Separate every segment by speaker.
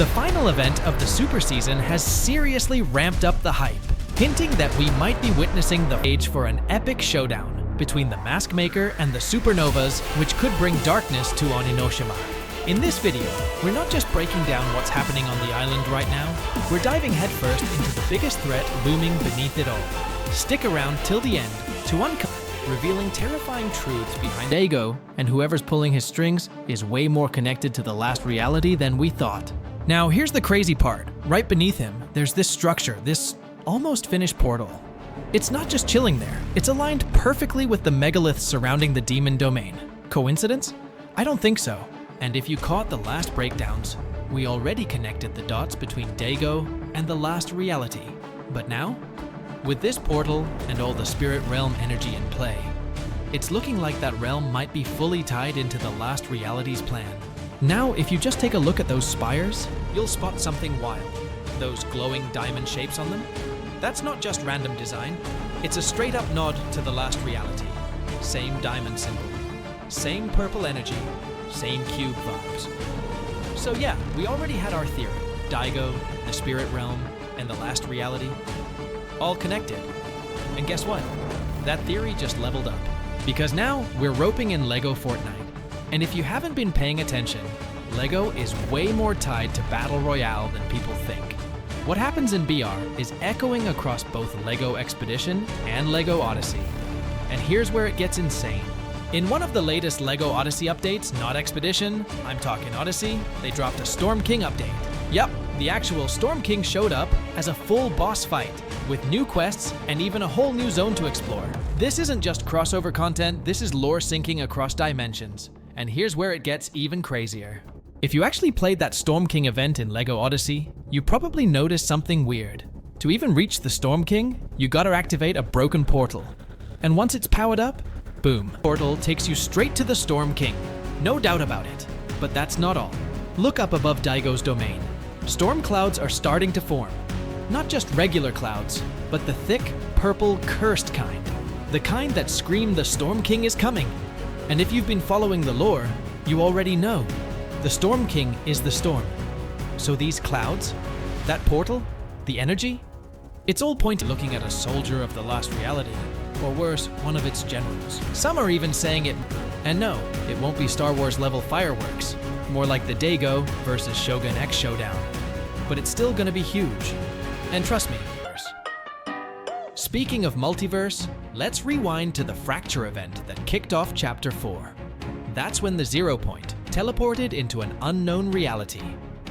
Speaker 1: The final event of the Super Season has seriously ramped up the hype, hinting that we might be witnessing the stage for an epic showdown between the Mask Maker and the Supernovas, which could bring darkness to Oninoshima. In this video, we're not just breaking down what's happening on the island right now, we're diving headfirst into the biggest threat looming beneath it all. Stick around till the end to uncover, revealing terrifying truths behind Daigo, and whoever's pulling his strings is way more connected to the last reality than we thought. Now, here's the crazy part. Right beneath him, there's this structure, this almost finished portal. It's not just chilling there, it's aligned perfectly with the megaliths surrounding the demon domain. Coincidence? I don't think so. And if you caught the last breakdowns, we already connected the dots between Daigo and the last reality. But now, with this portal and all the spirit realm energy in play, it's looking like that realm might be fully tied into the last reality's plan. Now, if you just take a look at those spires, you'll spot something wild. Those glowing diamond shapes on them? That's not just random design, it's a straight up nod to the last reality. Same diamond symbol, same purple energy, same cube vibes. So yeah, we already had our theory. Daigo, the spirit realm, and the last reality, all connected. And guess what? That theory just leveled up. Because now, we're roping in LEGO Fortnite. And if you haven't been paying attention, LEGO is way more tied to Battle Royale than people think. What happens in BR is echoing across both LEGO Expedition and LEGO Odyssey. And here's where it gets insane. In one of the latest LEGO Odyssey updates, not Expedition, I'm talking Odyssey, they dropped a Storm King update. Yup, the actual Storm King showed up as a full boss fight, with new quests and even a whole new zone to explore. This isn't just crossover content, this is lore syncing across dimensions. And here's where it gets even crazier. If you actually played that Storm King event in LEGO Odyssey, you probably noticed something weird. To even reach the Storm King, you gotta activate a broken portal. And once it's powered up, boom. Portal takes you straight to the Storm King. No doubt about it. But that's not all. Look up above Daigo's domain. Storm clouds are starting to form. Not just regular clouds, but the thick, purple, cursed kind. The kind that scream the Storm King is coming. And if you've been following the lore, you already know. The Storm King is the storm. So these clouds, that portal, the energy, it's all pointing looking at a soldier of the last reality, or worse, one of its generals. Some are even saying it, and no, it won't be Star Wars level fireworks, more like the Daigo versus Shogun X Showdown. But it's still gonna be huge. And trust me, speaking of multiverse, let's rewind to the Fracture event that kicked off Chapter 4. That's when the 0 Point teleported into an unknown reality.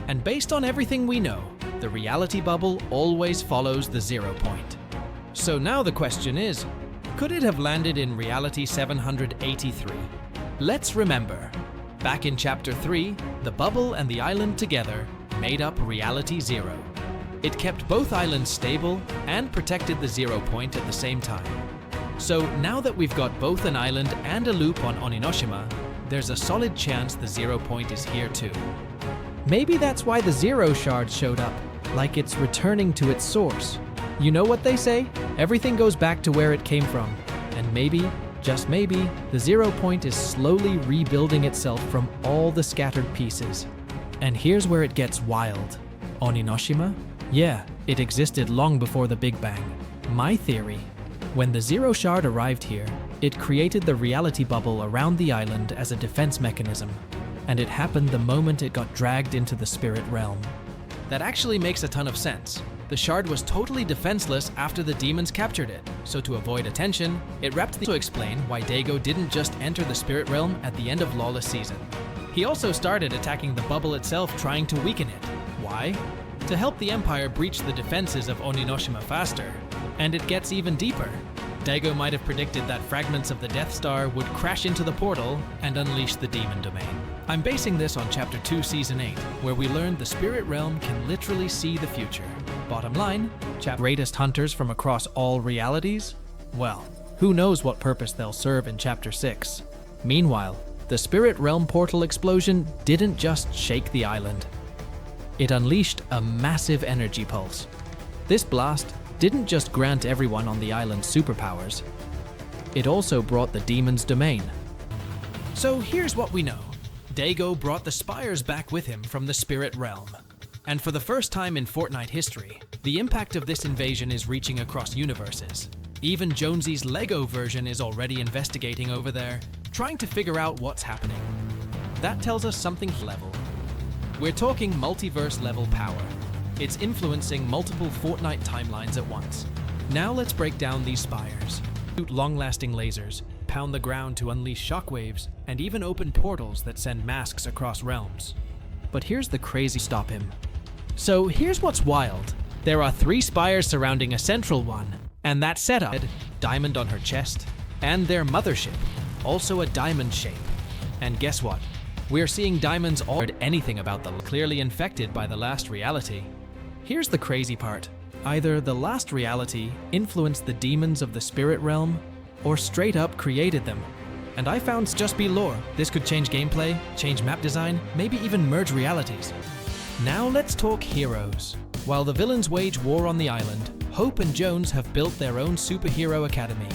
Speaker 1: And based on everything we know, the reality bubble always follows the 0 Point. So now the question is, could it have landed in reality 783? Let's remember, back in Chapter 3, the bubble and the island together made up reality 0. It kept both islands stable and protected the 0 Point at the same time. So now that we've got both an island and a loop on Oninoshima, there's a solid chance the 0 Point is here too. Maybe that's why the 0 Shard showed up, like it's returning to its source. You know what they say? Everything goes back to where it came from. And maybe, just maybe, the 0 Point is slowly rebuilding itself from all the scattered pieces. And here's where it gets wild. Oninoshima? Yeah, it existed long before the Big Bang. My theory, when the 0 Shard arrived here, it created the reality bubble around the island as a defense mechanism, and it happened the moment it got dragged into the spirit realm. That actually makes a ton of sense. The shard was totally defenseless after the demons captured it, so to avoid attention, it wrapped to explain why Daigo didn't just enter the spirit realm at the end of Lawless Season. He also started attacking the bubble itself, trying to weaken it. Why? To help the Empire breach the defenses of Oninoshima faster. And it gets even deeper. Daigo might have predicted that fragments of the Death Star would crash into the portal and unleash the demon domain. I'm basing this on Chapter 2, Season 8, where we learned the spirit realm can literally see the future. Bottom line, greatest hunters from across all realities? Well, who knows what purpose they'll serve in Chapter 6. Meanwhile, the spirit realm portal explosion didn't just shake the island. It unleashed a massive energy pulse. This blast didn't just grant everyone on the island superpowers, it also brought the demon's domain. So here's what we know. Daigo brought the Spires back with him from the spirit realm. And for the first time in Fortnite history, the impact of this invasion is reaching across universes. Even Jonesy's Lego version is already investigating over there, trying to figure out what's happening. That tells us something level. We're talking multiverse level power. It's influencing multiple Fortnite timelines at once. Now let's break down these spires. Shoot long-lasting lasers, pound the ground to unleash shockwaves, and even open portals that send masks across realms. But here's the crazy stop him. So here's what's wild. There are 3 spires surrounding a central one, and that setup, diamond on her chest, and their mothership, also a diamond shape. And guess what? We're seeing diamonds all anything about the clearly infected by the last reality. Here's the crazy part. Either the last reality influenced the demons of the spirit realm, or straight up created them. And I found just be lore. This could change gameplay, change map design, maybe even merge realities. Now let's talk heroes. While the villains wage war on the island, Hope and Jones have built their own superhero academy.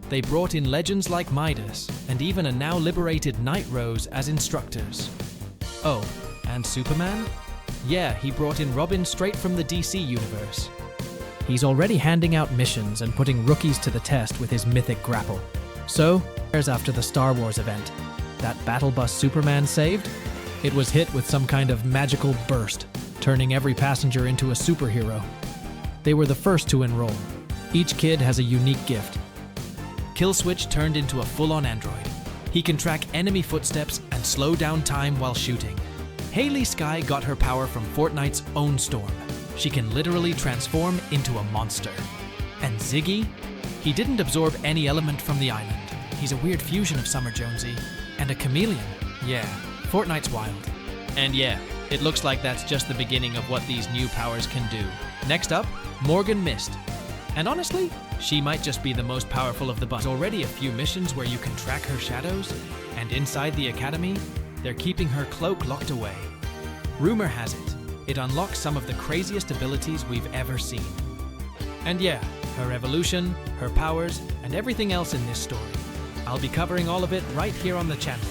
Speaker 1: They brought in legends like Midas, and even a now liberated Night Rose as instructors. Oh, and Superman? Yeah, he brought in Robin straight from the DC universe. He's already handing out missions and putting rookies to the test with his mythic grapple. So, there's after the Star Wars event. That battle bus Superman saved? It was hit with some kind of magical burst, turning every passenger into a superhero. They were the first to enroll. Each kid has a unique gift. Killswitch turned into a full-on android. He can track enemy footsteps and slow down time while shooting. Haley Sky got her power from Fortnite's own storm. She can literally transform into a monster. And Ziggy? He didn't absorb any element from the island. He's a weird fusion of Summer Jonesy and a chameleon. Yeah, Fortnite's wild. And yeah, it looks like that's just the beginning of what these new powers can do. Next up, Morgan Mist. And honestly, she might just be the most powerful of the bunch. There's already a few missions where you can track her shadows, and inside the academy, they're keeping her cloak locked away. Rumor has it, it unlocks some of the craziest abilities we've ever seen. And yeah, her evolution, her powers, and everything else in this story. I'll be covering all of it right here on the channel.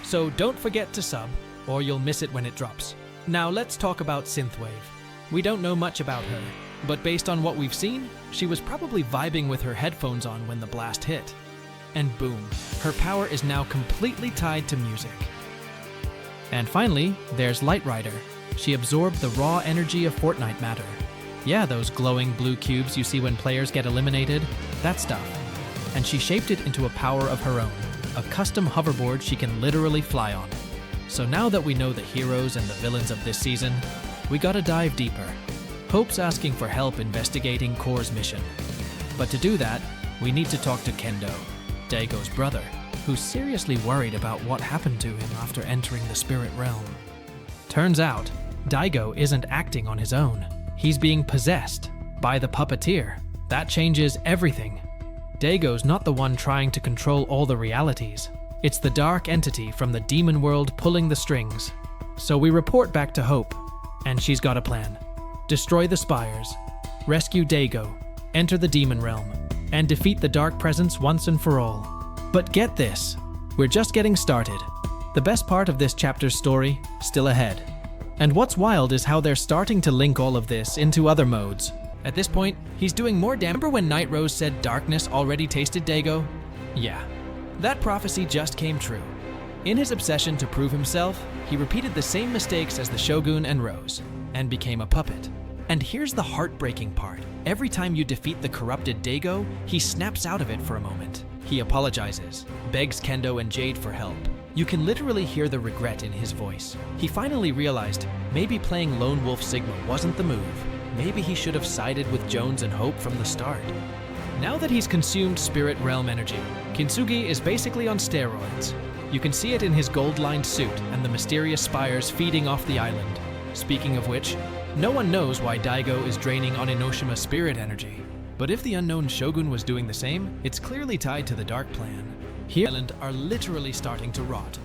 Speaker 1: So don't forget to sub, or you'll miss it when it drops. Now let's talk about Synthwave. We don't know much about her, but based on what we've seen, she was probably vibing with her headphones on when the blast hit. And boom, her power is now completely tied to music. And finally, there's Light Rider. She absorbed the raw energy of Fortnite matter. Yeah, those glowing blue cubes you see when players get eliminated, that stuff. And she shaped it into a power of her own, a custom hoverboard she can literally fly on. So now that we know the heroes and the villains of this season, we gotta dive deeper. Hope's asking for help investigating Core's mission. But to do that, we need to talk to Kendo, Daigo's brother, who's seriously worried about what happened to him after entering the spirit realm. Turns out, Daigo isn't acting on his own. He's being possessed by the puppeteer. That changes everything. Daigo's not the one trying to control all the realities. It's the dark entity from the demon world pulling the strings. So we report back to Hope, and she's got a plan. Destroy the Spires, rescue Daigo, enter the demon realm, and defeat the dark presence once and for all. But get this, we're just getting started. The best part of this chapter's story, still ahead. And what's wild is how they're starting to link all of this into other modes. At this point, he's doing more damage. Remember when Night Rose said darkness already tasted Daigo? Yeah, that prophecy just came true. In his obsession to prove himself, he repeated the same mistakes as the Shogun and Rose, and became a puppet. And here's the heartbreaking part. Every time you defeat the corrupted Daigo, he snaps out of it for a moment. He apologizes, begs Kendo and Jade for help. You can literally hear the regret in his voice. He finally realized maybe playing Lone Wolf Sigma wasn't the move. Maybe he should have sided with Jones and Hope from the start. Now that he's consumed Spirit Realm energy, Kintsugi is basically on steroids. You can see it in his gold-lined suit and the mysterious spires feeding off the island. Speaking of which, no one knows why Daigo is draining Oninoshima's spirit energy. But if the unknown Shogun was doing the same, it's clearly tied to the Dark Plan. Here, the island are literally starting to rot.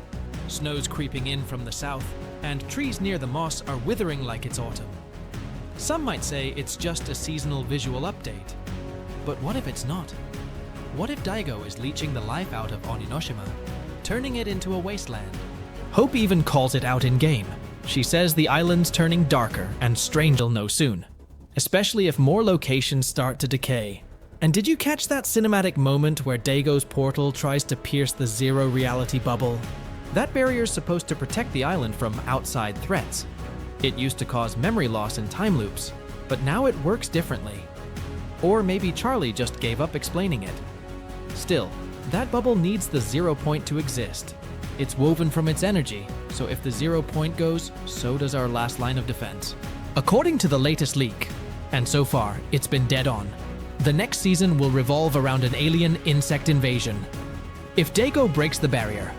Speaker 1: Snow's creeping in from the south, and trees near the moss are withering like it's autumn. Some might say it's just a seasonal visual update. But what if it's not? What if Daigo is leeching the life out of Oninoshima, turning it into a wasteland? Hope even calls it out in-game. She says the island's turning darker and strange. We'll know soon, especially if more locations start to decay. And did you catch that cinematic moment where Dago's portal tries to pierce the zero reality bubble? That barrier's supposed to protect the island from outside threats. It used to cause memory loss and time loops, but now it works differently. Or maybe Charlie just gave up explaining it. Still, that bubble needs the 0 point to exist. It's woven from its energy, so if the 0 point goes, so does our last line of defense. According to the latest leak, and so far, it's been dead on, the next season will revolve around an alien insect invasion. If Dago breaks the barrier,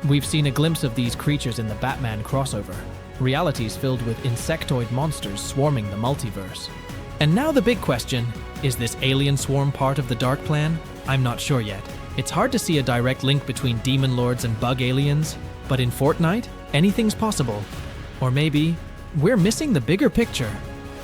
Speaker 1: we've seen a glimpse of these creatures in the Batman crossover, realities filled with insectoid monsters swarming the multiverse. And now the big question, is this alien swarm part of the Dark Plan? I'm not sure yet. It's hard to see a direct link between demon lords and bug aliens, but in Fortnite, anything's possible. Or maybe, we're missing the bigger picture.